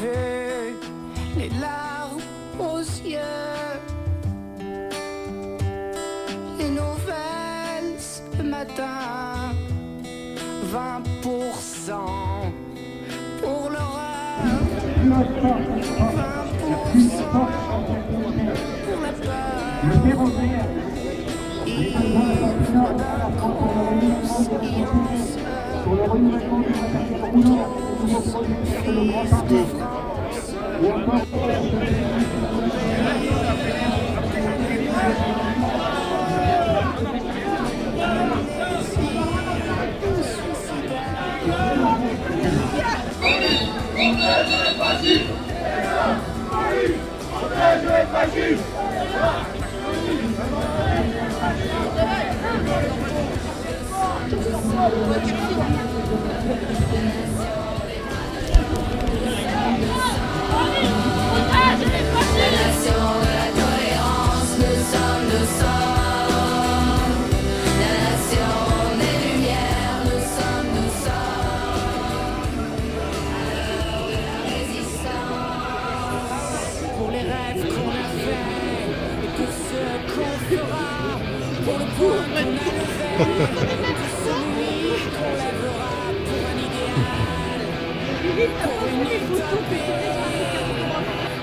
vu les larmes aux yeux. Les nouvelles ce matin, 20% pour l'horreur, 20% pour la peur. Il faut d'un conscience pour le renouvellement du de le Grand Parti, ou encore pour les rêves qu'on a fait et pour ceux qu'on fera, pour le point qu'on a levé, pour celui qu'on lèvera pour un idéal, pour une utopie.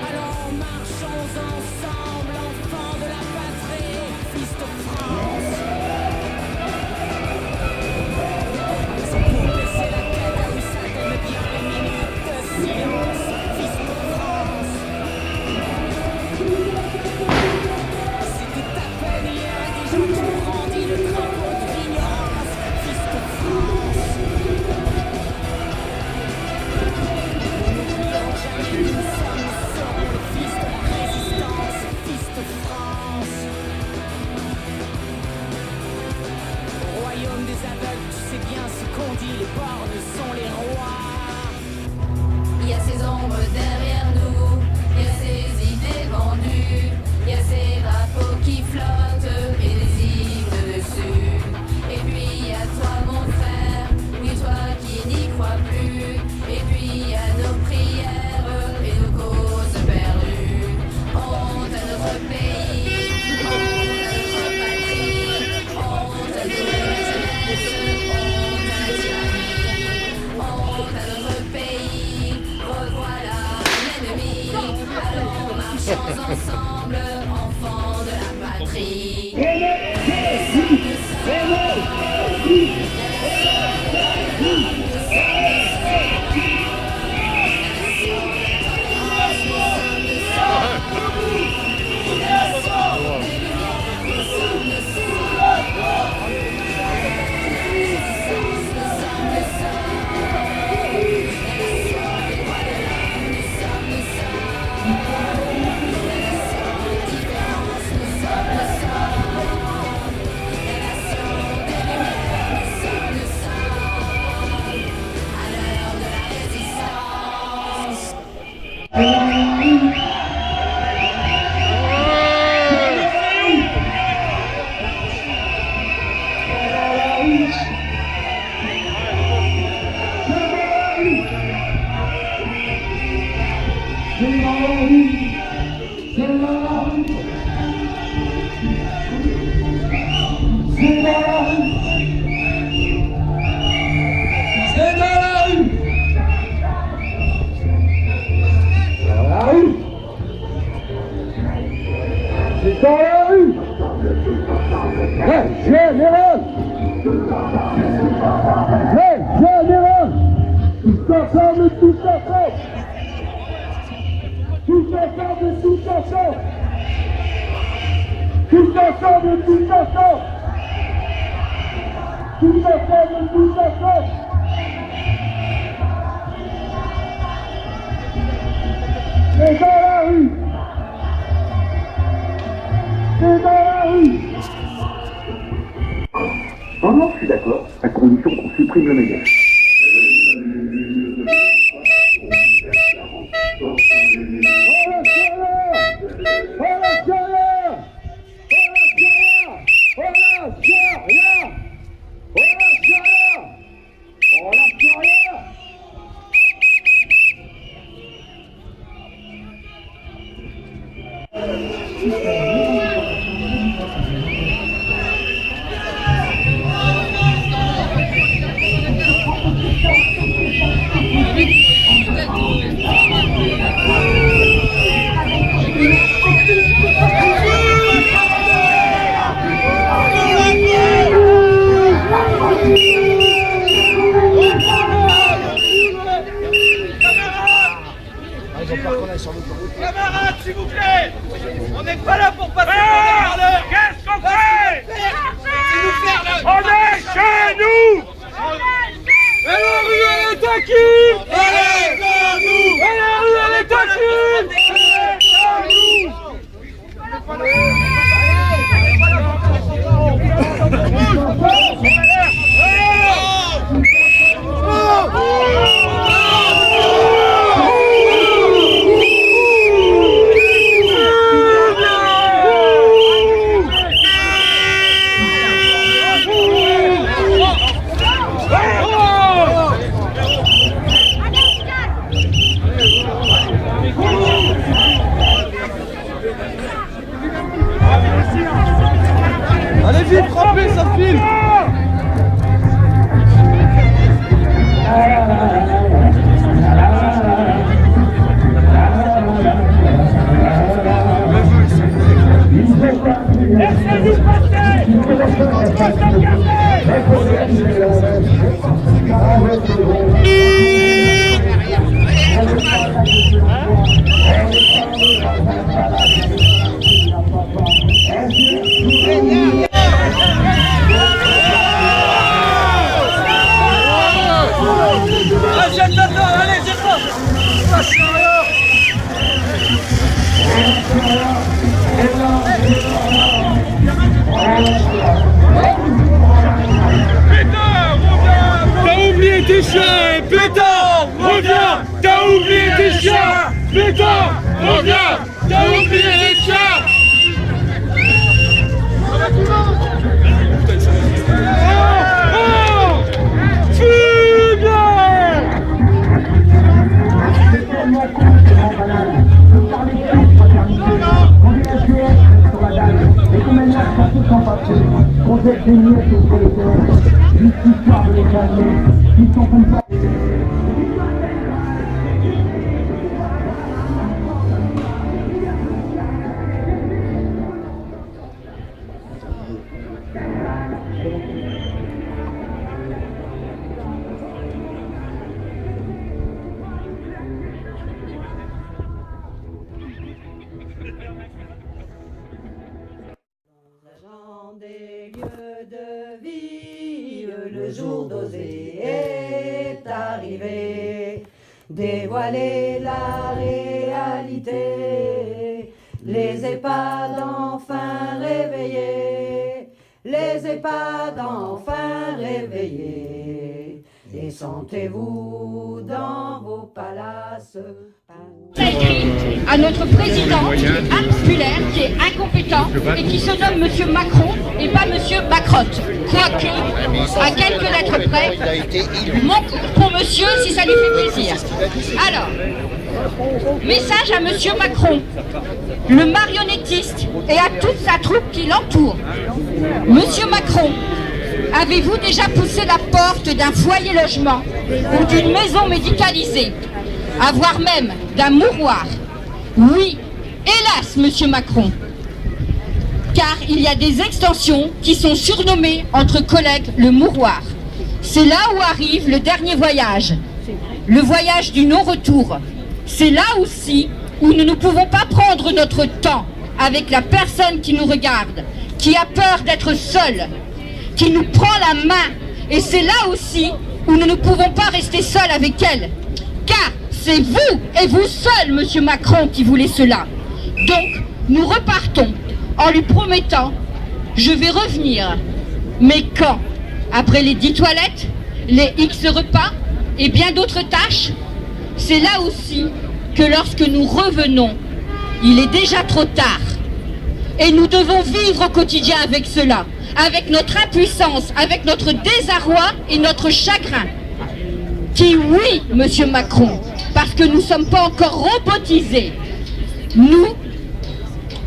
Alors marchons ensemble, enfants de la patrie, fils de France. C'est pour baisser la tête, oui ça donne bien les minutes de silence, fils de France. C'était à peine hier des gens qui ont brandi le drapeau de l'ignorance, fils de France. N'oublions jamais qui nous sommes, nous serons les fils de la résistance, fils de France. Au royaume des aveugles, tu sais bien ce qu'on dit, les bornes sont les rois. Il y a ces ombres derrière nous, il y a ces idées vendues, il y a ces drapeaux qui flottent et des hymnes dessus. Et puis il y a toi mon frère, oui toi qui n'y crois plus. Et puis il y a nos prières et nos causes perdues. Honte à notre pays, honte à notre patrie, honte à notre jeunesse, honte à la tyrannie, honte à notre pays. Revoilà l'ennemi, allons marchons ensemble, enfants de la patrie. C'est dans la rue. Hey, général. Hey, général. Tous ensemble, tous ensemble. Tous ensemble, tous ensemble. Tous ensemble, tous ensemble. Tous ensemble, tous ensemble. C'est dans la rue. C'est dans la rue. Oh non, je suis d'accord, à condition qu'on supprime le ménage. Camarades, s'il vous plaît, on n'est pas là pour passer par l'heure. Qu'est-ce qu'on fait? On est chez nous. Et la rue elle est à qui? Elle est à nous. Et la rue elle est à qui? Elle est à nous. Allez vite, frappez, ça file. Laissez-nous passer. Allez, jette-toi. T'as oublié tes chiens, pétard, reviens. T'as oublié tes chiens, pétard, reviens. T'as oublié les chiens. On jette des miettes sur les terres, juste histoire de les calmer, ils sont comme ça. Des lieux de vie, le jour d'oser est arrivé, dévoiler la réalité, les EHPAD enfin réveillés, les EHPAD enfin réveillés, et sentez-vous dans vos palaces. Ça écrit à notre président qui est impopulaire, qui est incompétent et qui se nomme Monsieur Macron et pas Monsieur Macrotte. Quoique, à quelques lettres près, mon coup pour monsieur si ça lui fait plaisir. Alors, message à Monsieur Macron, le marionnettiste et à toute sa troupe qui l'entoure. Monsieur Macron, avez-vous déjà poussé la porte d'un foyer logement ou d'une maison médicalisée, voire même d'un mouroir? Oui, hélas, Monsieur Macron. Car il y a des extensions qui sont surnommées entre collègues le mouroir. C'est là où arrive le dernier voyage, le voyage du non-retour. C'est là aussi où nous ne pouvons pas prendre notre temps avec la personne qui nous regarde, qui a peur d'être seule, qui nous prend la main. Et c'est là aussi où nous ne pouvons pas rester seuls avec elle. Car c'est vous et vous seul, Monsieur Macron, qui voulez cela. Donc, nous repartons en lui promettant, je vais revenir. Mais quand? Après les 10 toilettes, les X repas et bien d'autres tâches? C'est là aussi que lorsque nous revenons, il est déjà trop tard. Et nous devons vivre au quotidien avec cela, avec notre impuissance, avec notre désarroi et notre chagrin. Qui, oui, Monsieur Macron, parce que nous ne sommes pas encore robotisés. Nous,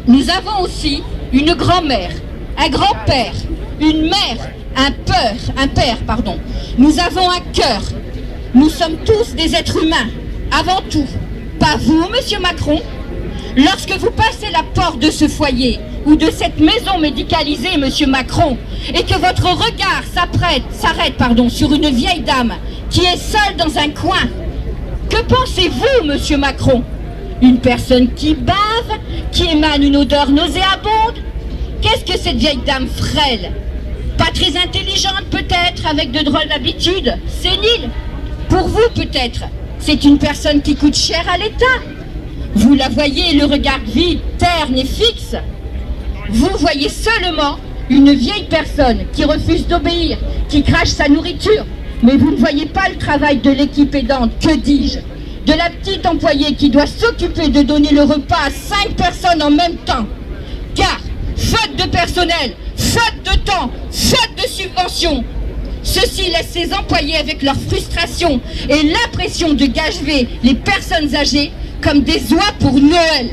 Nous avons aussi une grand-mère, un grand-père, une mère, un père. Nous avons un cœur. Nous sommes tous des êtres humains, avant tout. Pas vous, monsieur Macron. Lorsque vous passez la porte de ce foyer ou de cette maison médicalisée, monsieur Macron, et que votre regard s'arrête sur une vieille dame qui est seule dans un coin, que pensez-vous, monsieur Macron? Une personne qui bave, qui émane une odeur nauséabonde? Qu'est-ce que cette vieille dame frêle? Pas très intelligente peut-être, avec de drôles d'habitudes, sénile? Pour vous peut-être, c'est une personne qui coûte cher à l'État. Vous la voyez, le regard vide, terne et fixe. Vous voyez seulement une vieille personne qui refuse d'obéir, qui crache sa nourriture. Mais vous ne voyez pas le travail de l'équipe aidante, que dis-je? De la petite employée qui doit s'occuper de donner le repas à 5 personnes en même temps. Car, faute de personnel, faute de temps, faute de subventions, ceci laisse ses employés avec leur frustration et l'impression de gager les personnes âgées comme des oies pour Noël.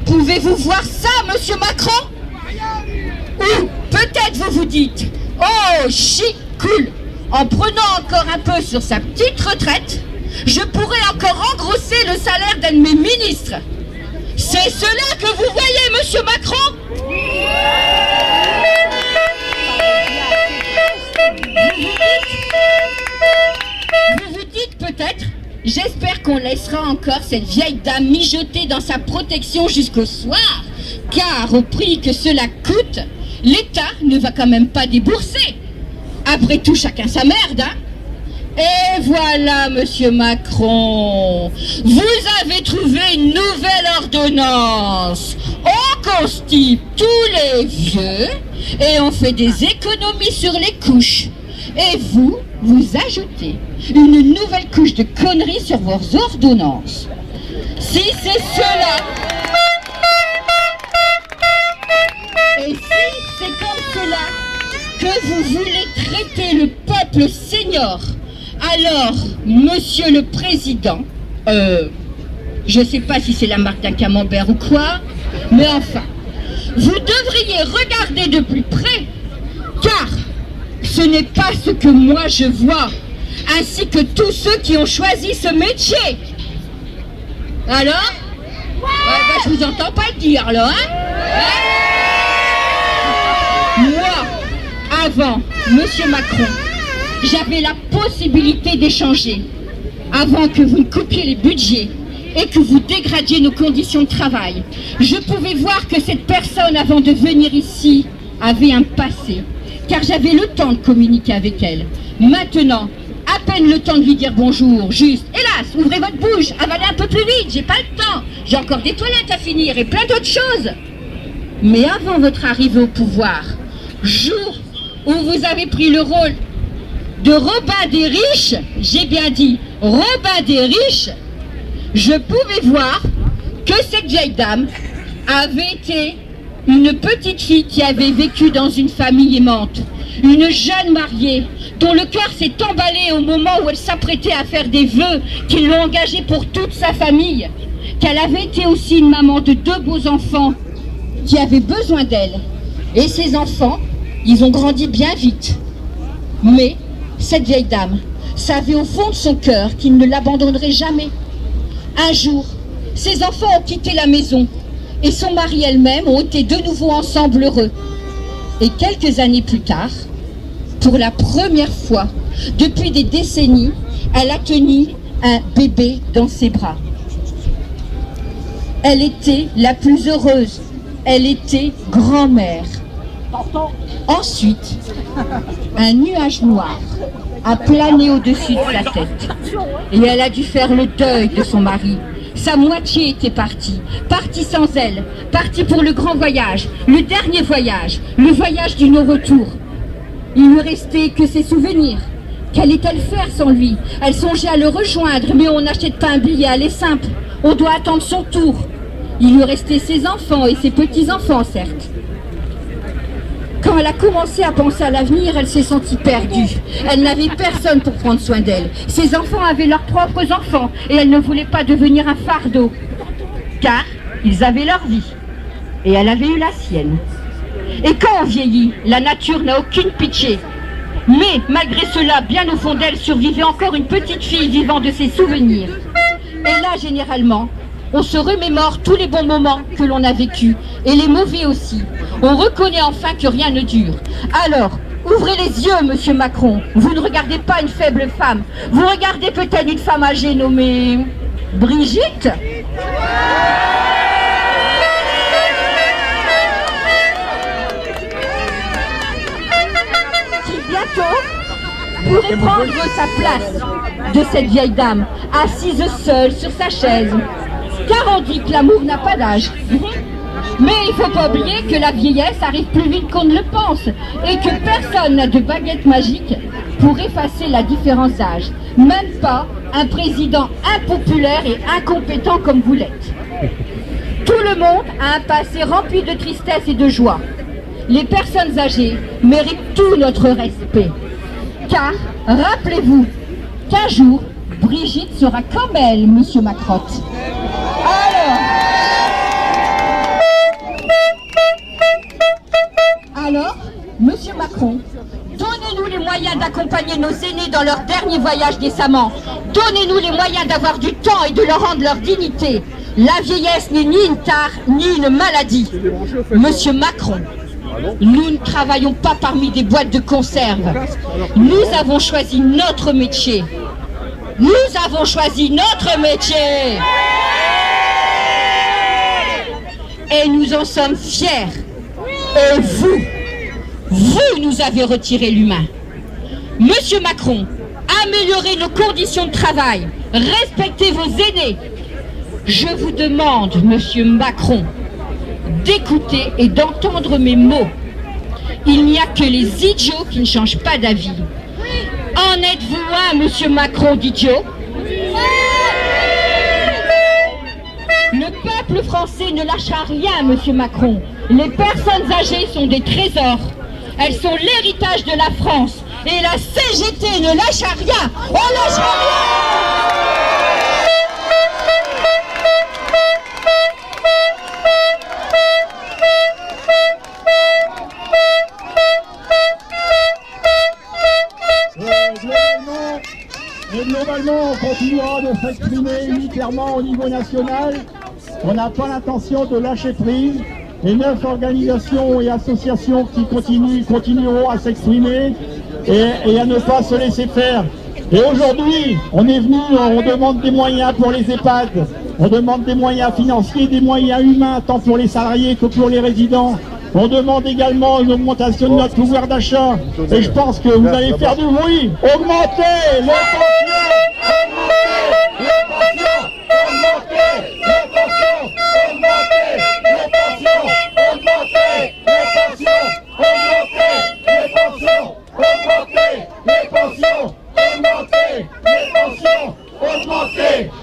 Pouvez-vous voir ça, monsieur Macron? Ou peut-être vous vous dites, oh, chic, cool, en prenant encore un peu sur sa petite retraite, je pourrais encore engrosser le salaire d'un de mes ministres. C'est cela que vous voyez, monsieur Macron? Vous vous dites peut-être, j'espère qu'on laissera encore cette vieille dame mijoter dans sa protection jusqu'au soir, car au prix que cela coûte, l'État ne va quand même pas débourser. Après tout, chacun sa merde, hein? Et voilà, monsieur Macron, vous avez trouvé une nouvelle ordonnance. On constipe tous les vieux et on fait des économies sur les couches. Et vous ajoutez une nouvelle couche de conneries sur vos ordonnances. Si c'est cela, et si c'est comme cela que vous voulez traiter le peuple senior, alors, monsieur le président, je sais pas si c'est la marque d'un camembert ou quoi, mais enfin, vous devriez regarder de plus près, car ce n'est pas ce que moi je vois, ainsi que tous ceux qui ont choisi ce métier. Alors, je vous entends pas le dire, là, hein? Moi, avant, monsieur Macron, j'avais la possibilité d'échanger, avant que vous ne coupiez les budgets et que vous dégradiez nos conditions de travail. Je pouvais voir que cette personne, avant de venir ici, avait un passé, car j'avais le temps de communiquer avec elle. Maintenant, à peine le temps de lui dire bonjour, juste, hélas, ouvrez votre bouche, avalez un peu plus vite, j'ai pas le temps, j'ai encore des toilettes à finir et plein d'autres choses. Mais avant votre arrivée au pouvoir, jour où vous avez pris le rôle de Robin des riches, j'ai bien dit Robin des riches, je pouvais voir que cette vieille dame avait été une petite fille qui avait vécu dans une famille aimante, une jeune mariée dont le cœur s'est emballé au moment où elle s'apprêtait à faire des vœux qui l'ont engagée pour toute sa famille, qu'elle avait été aussi une maman de 2 beaux enfants qui avaient besoin d'elle. Et ces enfants, ils ont grandi bien vite. Mais cette vieille dame savait au fond de son cœur qu'il ne l'abandonnerait jamais. Un jour, ses enfants ont quitté la maison et son mari elle-même ont été de nouveau ensemble heureux. Et quelques années plus tard, pour la première fois depuis des décennies, elle a tenu un bébé dans ses bras. Elle était la plus heureuse. Elle était grand-mère. Ensuite, un nuage noir a plané au-dessus de sa tête. Et elle a dû faire le deuil de son mari. Sa moitié était partie sans elle, partie pour le grand voyage, le dernier voyage, le voyage du non-retour. Il ne restait que ses souvenirs. Qu'allait-elle faire sans lui? Elle songeait à le rejoindre, mais on n'achète pas un billet aller simple. On doit attendre son tour. Il lui restait ses enfants et ses petits-enfants, certes. Quand elle a commencé à penser à l'avenir, elle s'est sentie perdue. Elle n'avait personne pour prendre soin d'elle. Ses enfants avaient leurs propres enfants et elle ne voulait pas devenir un fardeau, car ils avaient leur vie. et elle avait eu la sienne. Et quand on vieillit, la nature n'a aucune pitié. Mais malgré cela, bien au fond d'elle survivait encore une petite fille vivant de ses souvenirs. Et là, généralement, on se remémore tous les bons moments que l'on a vécus, et les mauvais aussi. On reconnaît enfin que rien ne dure. Alors, ouvrez les yeux, monsieur Macron. Vous ne regardez pas une faible femme. Vous regardez peut-être une femme âgée nommée Brigitte. Qui bientôt pourrait prendre sa place de cette vieille dame, assise seule sur sa chaise. Car on dit que l'amour n'a pas d'âge. Mais il ne faut pas oublier que la vieillesse arrive plus vite qu'on ne le pense et que personne n'a de baguette magique pour effacer la différence d'âge. Même pas un président impopulaire et incompétent comme vous l'êtes. Tout le monde a un passé rempli de tristesse et de joie. Les personnes âgées méritent tout notre respect. Car, rappelez-vous qu'un jour, Brigitte sera comme elle, monsieur Macron. Alors, monsieur Macron, donnez-nous les moyens d'accompagner nos aînés dans leur dernier voyage décemment. Donnez-nous les moyens d'avoir du temps et de leur rendre leur dignité. La vieillesse n'est ni une tare, ni une maladie. Monsieur Macron, nous ne travaillons pas parmi des boîtes de conserve. Nous avons choisi notre métier. Nous avons choisi notre métier. Et nous en sommes fiers. Et vous nous avez retiré l'humain. Monsieur Macron, améliorez nos conditions de travail, respectez vos aînés. Je vous demande, monsieur Macron, d'écouter et d'entendre mes mots. Il n'y a que les idiots qui ne changent pas d'avis. En êtes-vous un, monsieur Macron, d'idiot ? Le peuple français ne lâchera rien, monsieur Macron. Les personnes âgées sont des trésors. Elles sont l'héritage de la France. Et la CGT ne lâche rien. On lâchera rien. Et globalement, on continuera de s'exprimer unitairement au niveau national. On n'a pas l'intention de lâcher prise. Les 9 organisations et associations qui continueront à s'exprimer et à ne pas se laisser faire. Et aujourd'hui, on est venu, on demande des moyens pour les EHPAD, on demande des moyens financiers, des moyens humains, tant pour les salariés que pour les résidents. On demande également une augmentation de notre pouvoir d'achat. Et je pense que vous allez faire du bruit. Augmentez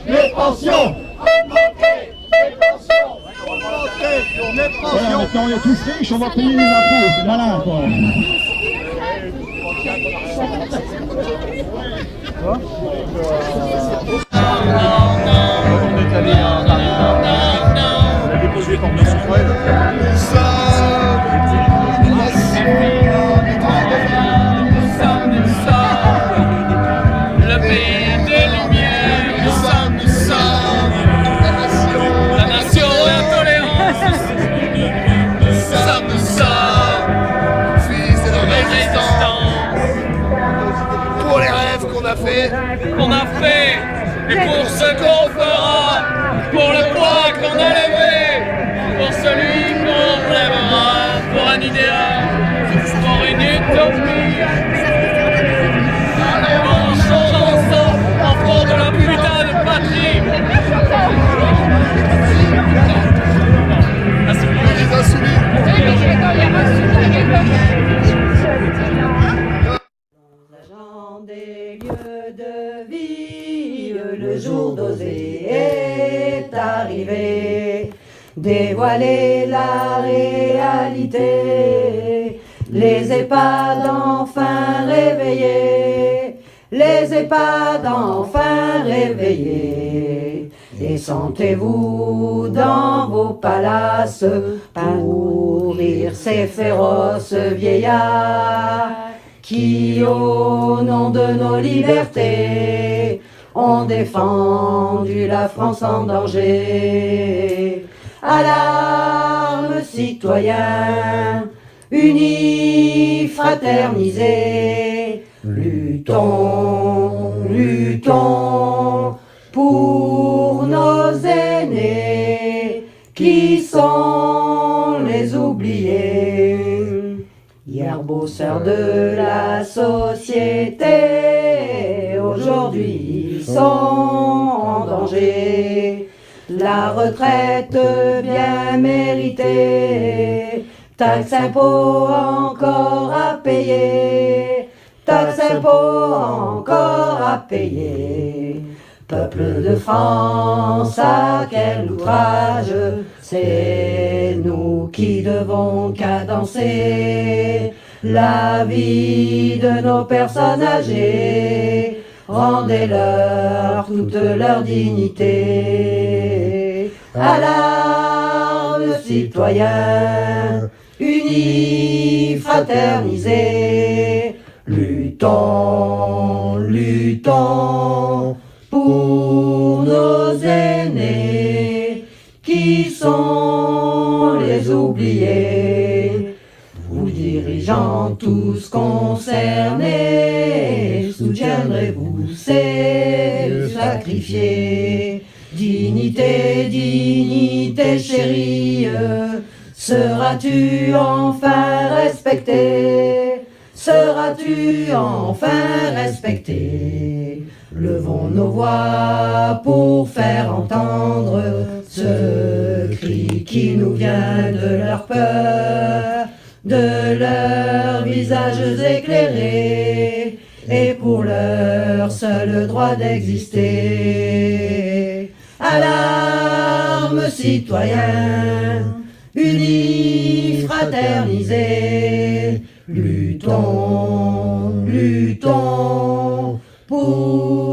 les pensions! Voilà, maintenant on est tous riches, on va payer les impôts, c'est malin quoi. Qu'on a fait, et pour ce qu'on fera, pour le poids qu'on a levé, pour celui qu'on lèvera, pour un idéal, pour une utopie. En changeant ensemble, en front de la putain de patrie. Les insoumis. Des lieux de vie, le jour d'oser est arrivé, dévoiler la réalité, les EHPAD enfin réveillés, les EHPAD enfin réveillés, et sentez-vous dans vos palaces pour rire ces féroces vieillards qui, au nom de nos libertés, ont défendu la France en danger. À l'arme, citoyens, unis, fraternisés, luttons, luttons pour nos aînés qui sont les oubliés. Hier bosseurs de la société, aujourd'hui ils sont en danger. La retraite bien méritée, taxes, impôts encore à payer, taxes, impôts encore à payer. Peuple de France, à quel outrage, c'est nous qui devons cadencer la vie de nos personnes âgées. Rendez-leur toute leur dignité. À l'arme, citoyens, unis, fraternisés, luttons, luttons pour nos aînés qui sont les oubliés. Vous dirigeants tous concernés, soutiendrez-vous ces sacrifiés? Dignité, dignité chérie, seras-tu enfin respecté? Seras-tu enfin respecté? Levons nos voix pour faire entendre ce cri qui nous vient de leur peur, de leurs visages éclairés, et pour leur seul droit d'exister. À l'arme, citoyens, unis, fraternisés, luttons, luttons pour